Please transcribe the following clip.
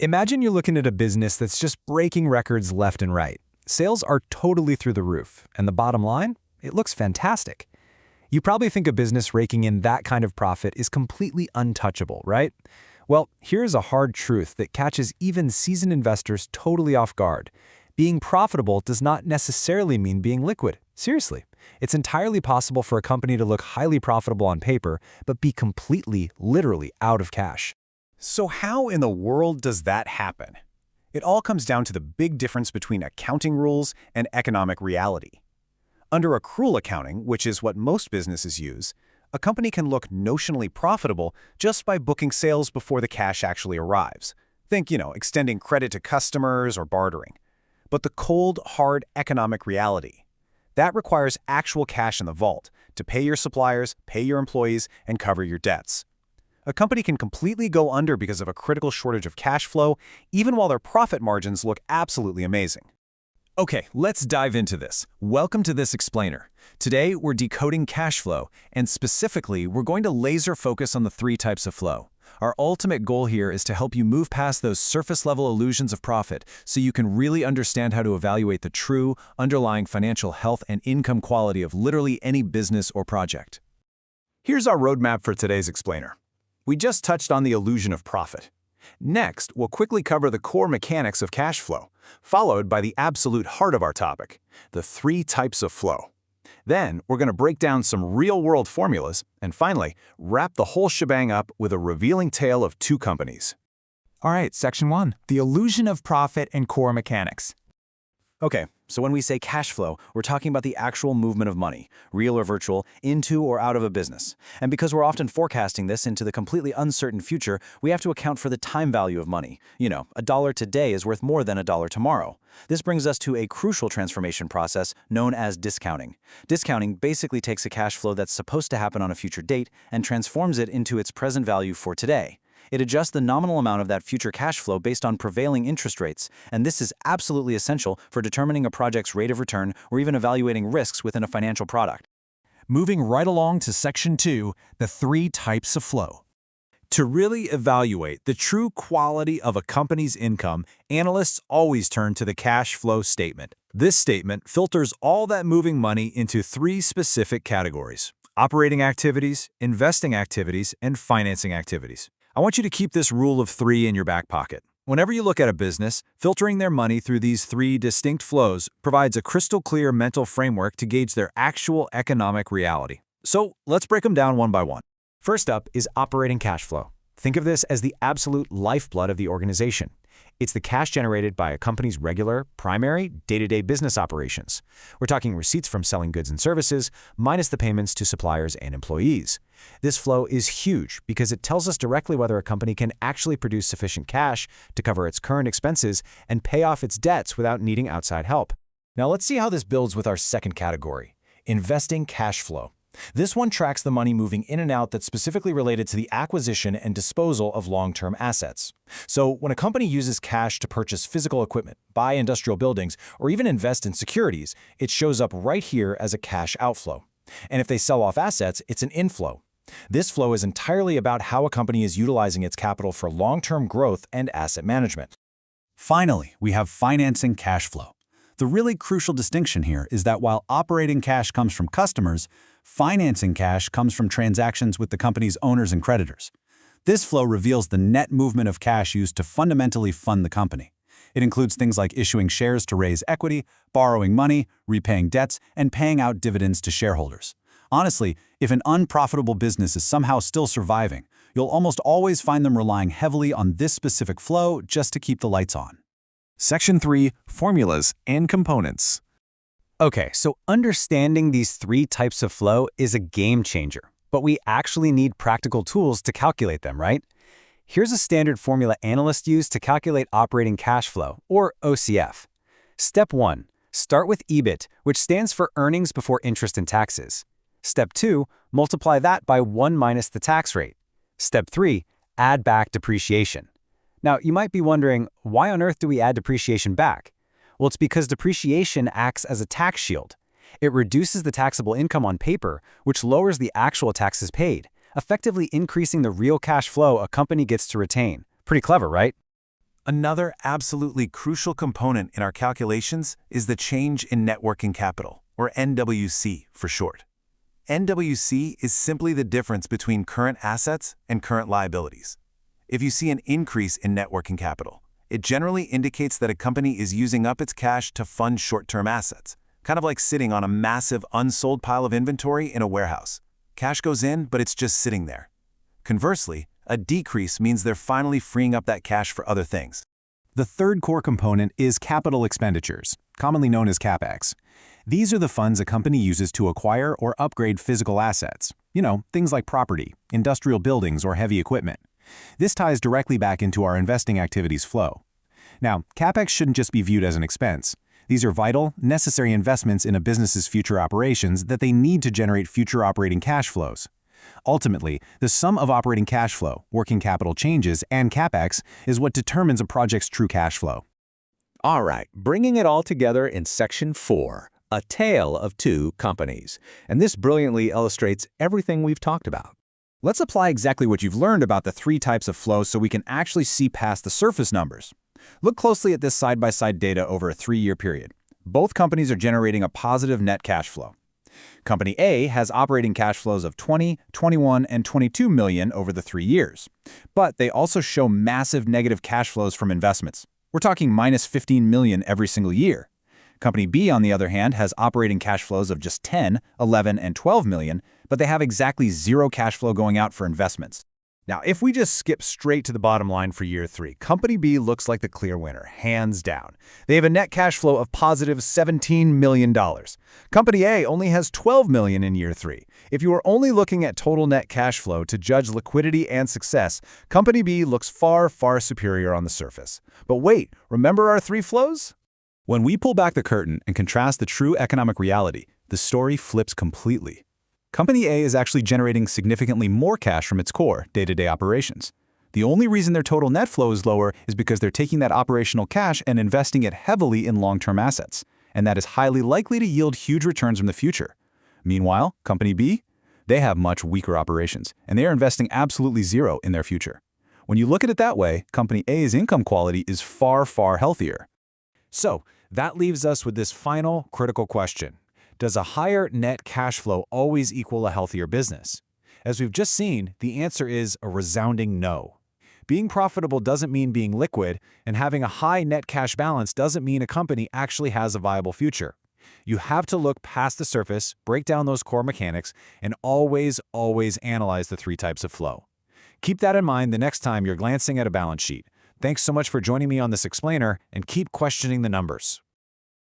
Imagine you're looking at a business that's just breaking records left and right. Sales are totally through the roof, and the bottom line? It looks fantastic. You probably think a business raking in that kind of profit is completely untouchable, right? Well, here's a hard truth that catches even seasoned investors totally off guard. Being profitable does not necessarily mean being liquid. Seriously, it's entirely possible for a company to look highly profitable on paper, but be completely, literally out of cash. So how in the world does that happen? It all comes down to the big difference between accounting rules and economic reality. Under accrual accounting, which is what most businesses use, a company can look notionally profitable just by booking sales before the cash actually arrives. Think, extending credit to customers or bartering. But the cold, hard economic reality, that requires actual cash in the vault to pay your suppliers, pay your employees, and cover your debts. A company can completely go under because of a critical shortage of cash flow, even while their profit margins look absolutely amazing. Okay, let's dive into this. Welcome to this explainer. Today, we're decoding cash flow, and specifically, we're going to laser focus on the three types of flow. Our ultimate goal here is to help you move past those surface-level illusions of profit so you can really understand how to evaluate the true, underlying financial health and income quality of literally any business or project. Here's our roadmap for today's explainer. We just touched on the illusion of profit. Next, we'll quickly cover the core mechanics of cash flow, followed by the absolute heart of our topic, the three types of flow. Then, we're going to break down some real-world formulas, and finally, wrap the whole shebang up with a revealing tale of two companies. All right, Section 1, the illusion of profit and core mechanics. Okay, so when we say cash flow, we're talking about the actual movement of money, real or virtual, into or out of a business. And because we're often forecasting this into the completely uncertain future, we have to account for the time value of money. A dollar today is worth more than a dollar tomorrow. This brings us to a crucial transformation process known as discounting. Discounting basically takes a cash flow that's supposed to happen on a future date and transforms it into its present value for today. It adjusts the nominal amount of that future cash flow based on prevailing interest rates, and this is absolutely essential for determining a project's rate of return or even evaluating risks within a financial product. Moving right along to Section 2, the three types of flow. To really evaluate the true quality of a company's income, analysts always turn to the cash flow statement. This statement filters all that moving money into three specific categories: operating activities, investing activities, and financing activities. I want you to keep this rule of three in your back pocket. Whenever you look at a business, filtering their money through these three distinct flows provides a crystal clear mental framework to gauge their actual economic reality. So let's break them down one by one. First up is operating cash flow. Think of this as the absolute lifeblood of the organization. It's the cash generated by a company's regular, primary, day-to-day business operations. We're talking receipts from selling goods and services, minus the payments to suppliers and employees. This flow is huge because it tells us directly whether a company can actually produce sufficient cash to cover its current expenses and pay off its debts without needing outside help. Now let's see how this builds with our second category, investing cash flow. This one tracks the money moving in and out that's specifically related to the acquisition and disposal of long-term assets. So when a company uses cash to purchase physical equipment, buy industrial buildings, or even invest in securities, it shows up right here as a cash outflow. And if they sell off assets, it's an inflow. This flow is entirely about how a company is utilizing its capital for long-term growth and asset management. Finally, we have financing cash flow. The really crucial distinction here is that while operating cash comes from customers, financing cash comes from transactions with the company's owners and creditors. This flow reveals the net movement of cash used to fundamentally fund the company. It includes things like issuing shares to raise equity, borrowing money, repaying debts, and paying out dividends to shareholders. Honestly, if an unprofitable business is somehow still surviving, you'll almost always find them relying heavily on this specific flow just to keep the lights on. Section 3, Formulas and Components. Okay, so understanding these three types of flow is a game changer, but we actually need practical tools to calculate them, right? Here's a standard formula analysts use to calculate operating cash flow, or OCF. Step 1, start with EBIT, which stands for earnings before interest and taxes. Step 2, multiply that by 1 minus the tax rate. Step 3, add back depreciation. Now, you might be wondering, why on earth do we add depreciation back? Well, it's because depreciation acts as a tax shield. It reduces the taxable income on paper, which lowers the actual taxes paid, effectively increasing the real cash flow a company gets to retain. Pretty clever, right? Another absolutely crucial component in our calculations is the change in net working capital, or NWC for short. NWC is simply the difference between current assets and current liabilities. If you see an increase in net working capital, it generally indicates that a company is using up its cash to fund short-term assets, kind of like sitting on a massive unsold pile of inventory in a warehouse. Cash goes in, but it's just sitting there. Conversely, a decrease means they're finally freeing up that cash for other things. The third core component is capital expenditures, commonly known as CapEx. These are the funds a company uses to acquire or upgrade physical assets. Things like property, industrial buildings, or heavy equipment. This ties directly back into our investing activities flow. Now, CapEx shouldn't just be viewed as an expense. These are vital, necessary investments in a business's future operations that they need to generate future operating cash flows. Ultimately, the sum of operating cash flow, working capital changes, and CapEx is what determines a project's true cash flow. All right, bringing it all together in Section 4, a tale of two companies. And this brilliantly illustrates everything we've talked about. Let's apply exactly what you've learned about the three types of flow so we can actually see past the surface numbers. Look closely at this side-by-side data over a 3-year period. Both companies are generating a positive net cash flow. Company A has operating cash flows of $20, $21, and $22 million over the 3 years. But they also show massive negative cash flows from investments. We're talking minus $15 million every single year. Company B, on the other hand, has operating cash flows of just $10, $11, and $12 million, but they have exactly zero cash flow going out for investments. Now, if we just skip straight to the bottom line for year 3, Company B looks like the clear winner, hands down. They have a net cash flow of positive $17 million. Company A only has $12 million in year 3. If you are only looking at total net cash flow to judge liquidity and success, Company B looks far, far superior on the surface. But wait, remember our 3 flows? When we pull back the curtain and contrast the true economic reality, the story flips completely. Company A is actually generating significantly more cash from its core, day-to-day operations. The only reason their total net flow is lower is because they're taking that operational cash and investing it heavily in long-term assets, and that is highly likely to yield huge returns in the future. Meanwhile, Company B, they have much weaker operations, and they are investing absolutely zero in their future. When you look at it that way, Company A's income quality is far, far healthier. So, that leaves us with this final critical question. Does a higher net cash flow always equal a healthier business? As we've just seen, the answer is a resounding no. Being profitable doesn't mean being liquid, and having a high net cash balance doesn't mean a company actually has a viable future. You have to look past the surface, break down those core mechanics, and always, always analyze the 3 types of flow. Keep that in mind the next time you're glancing at a balance sheet. Thanks so much for joining me on this explainer, and keep questioning the numbers.